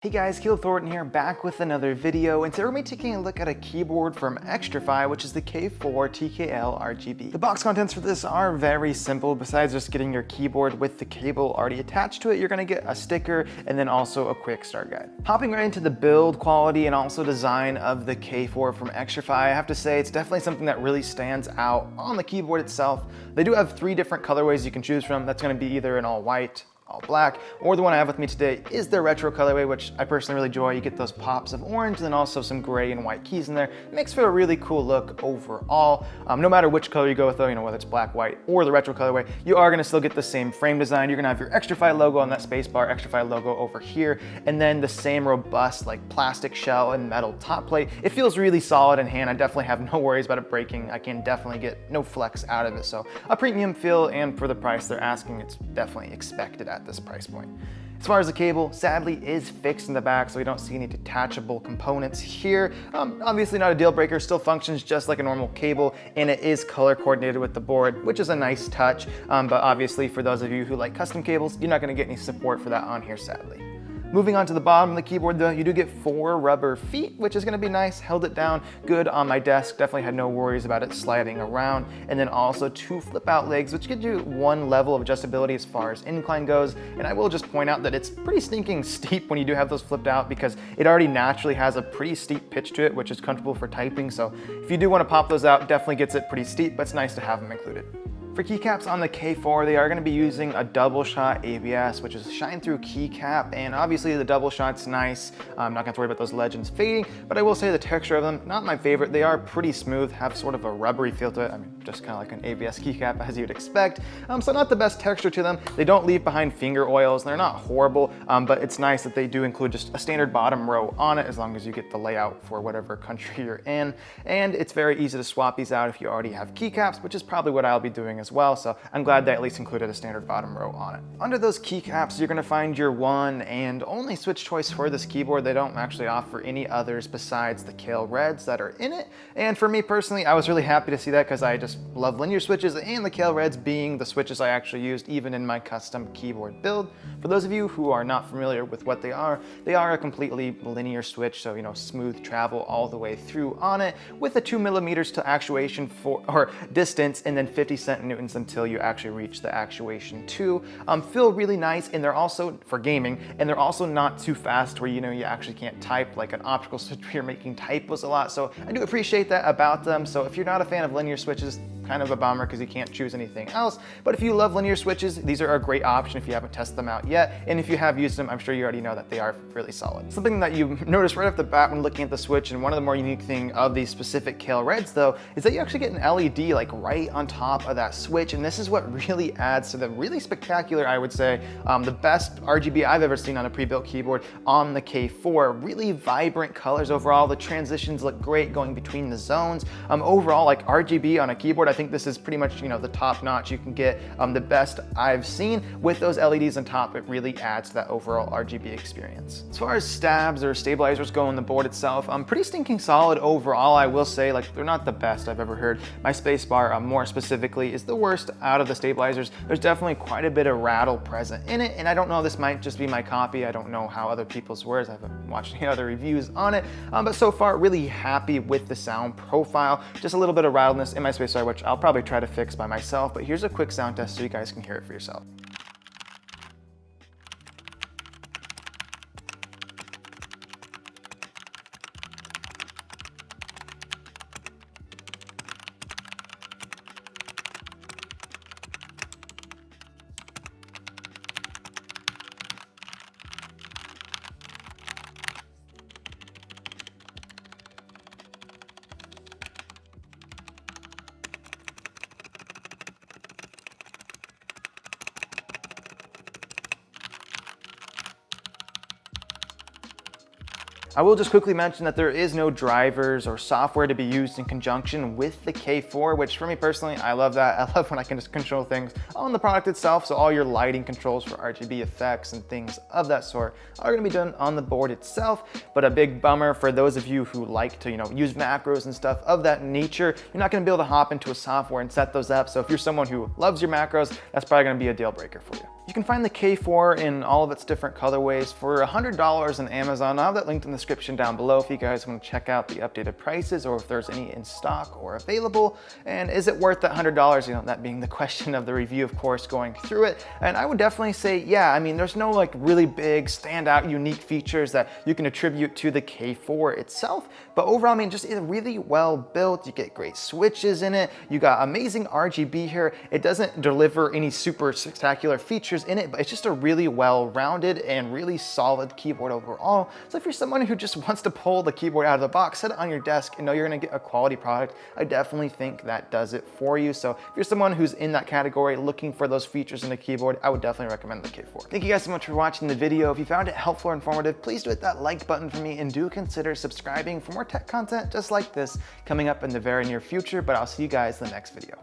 Hey guys, Thornton here, back with another video, and today we're going to be taking a look at a keyboard from Xtrfy, which is the K4 TKL RGB. The box contents for this are very simple. Besides just getting your keyboard with the cable already attached to it, you're going to get a sticker and then also a quick start guide. Hopping right into the build quality and also design of the K4 from Xtrfy, I have to say it's definitely something that really stands out on the keyboard itself. They do have 3 different colorways you can choose from. That's going to be either an all white, all black, or the one I have with me today is their retro colorway, which I personally really enjoy. You get those pops of orange and then also some gray and white keys in there. It makes for a really cool look overall. No matter which color you go with though, whether it's black, white, or the retro colorway, you are gonna still get the same frame design. You're gonna have your Xtrfy logo on that space bar, Xtrfy logo over here, and then the same robust like plastic shell and metal top plate. It feels really solid in hand. I definitely have no worries about it breaking. I can definitely get no flex out of it. So a premium feel, and for the price they're asking, it's definitely expected at this price point. As far as the cable, sadly is fixed in the back, so we don't see any detachable components here. Obviously not a deal breaker, still functions just like a normal cable, and it is color coordinated with the board, which is a nice touch. But obviously for those of you who like custom cables, you're not gonna get any support for that on here, sadly. Moving on to the bottom of the keyboard though, you do get 4 rubber feet, which is gonna be nice. Held it down good on my desk. Definitely had no worries about it sliding around. And then also 2 flip out legs, which gives you 1 level of adjustability as far as incline goes. And I will just point out that it's pretty stinking steep when you do have those flipped out, because it already naturally has a pretty steep pitch to it, which is comfortable for typing. So if you do wanna pop those out, definitely gets it pretty steep, but it's nice to have them included. For keycaps on the K4, they are going to be using a double shot ABS, which is a shine through keycap, and obviously the double shot's nice. I'm not going to worry about those legends fading, but I will say the texture of them, not my favorite. They are pretty smooth, have sort of a rubbery feel to it. I mean, just kind of like an ABS keycap as you'd expect. So not the best texture to them. They don't leave behind finger oils, and they're not horrible, but it's nice that they do include just a standard bottom row on it, as long as you get the layout for whatever country you're in. And it's very easy to swap these out if you already have keycaps, which is probably what I'll be doing as well. So I'm glad they at least included a standard bottom row on it. Under those keycaps, you're gonna find your one and only switch choice for this keyboard. They don't actually offer any others besides the Kale Reds that are in it. And for me personally, I was really happy to see that, because I just love linear switches, and the Kale Reds being the switches I actually used even in my custom keyboard build. For those of you who are not familiar with what they are a completely linear switch, so smooth travel all the way through on it, with a 2 millimeters to actuation or distance, and then 50 centinewtons until you actually reach the actuation 2. Feel really nice, and they're also for gaming, and they're also not too fast where you actually can't type like an optical switch where you're making typos a lot. So I do appreciate that about them. So if you're not a fan of linear switches, kind of a bummer because you can't choose anything else. But if you love linear switches, these are a great option if you haven't tested them out yet. And if you have used them, I'm sure you already know that they are really solid. Something that you notice right off the bat when looking at the switch, and one of the more unique things of these specific Kale Reds though, is that you actually get an LED like right on top of that switch. And this is what really adds to the really spectacular, I would say, the best RGB I've ever seen on a pre-built keyboard on the K4. Really vibrant colors overall. The transitions look great going between the zones. Overall, like RGB on a keyboard, I think this is pretty much the top notch you can get, the best I've seen. With those LEDs on top, it really adds to that overall RGB experience. As far as stabs or stabilizers go on the board itself, pretty stinking solid overall. I will say, like, they're not the best I've ever heard. My spacebar, more specifically, is the worst out of the stabilizers. There's definitely quite a bit of rattle present in it, and I don't know, this might just be my copy. I don't know how other people's were. I haven't watched any other reviews on it, but so far really happy with the sound profile. Just a little bit of rattleness in my spacebar, which I'll probably try to fix by myself, but here's a quick sound test so you guys can hear it for yourself. I will just quickly mention that there is no drivers or software to be used in conjunction with the K4, which for me personally, I love that. I love when I can just control things on the product itself. So all your lighting controls for RGB effects and things of that sort are gonna be done on the board itself. But a big bummer for those of you who like to use macros and stuff of that nature, you're not gonna be able to hop into a software and set those up. So if you're someone who loves your macros, that's probably gonna be a deal breaker for you. You can find the K4 in all of its different colorways for $100 on Amazon. I'll have that linked in the description down below if you guys want to check out the updated prices or if there's any in stock or available. And is it worth that $100? You know, that being the question of the review, of course, going through it. And I would definitely say, yeah, I mean, there's no like really big standout unique features that you can attribute to the K4 itself. But overall, I mean, just it's really well built. You get great switches in it. You got amazing RGB here. It doesn't deliver any super spectacular features in it, but it's just a really well-rounded and really solid keyboard overall. So if you're someone who just wants to pull the keyboard out of the box, set it on your desk and know you're gonna get a quality product, I definitely think that does it for you. So if you're someone who's in that category looking for those features in a keyboard, I would definitely recommend the K4. Thank you guys so much for watching the video. If you found it helpful or informative, please do hit that like button for me and do consider subscribing for more tech content just like this coming up in the very near future, but I'll see you guys in the next video.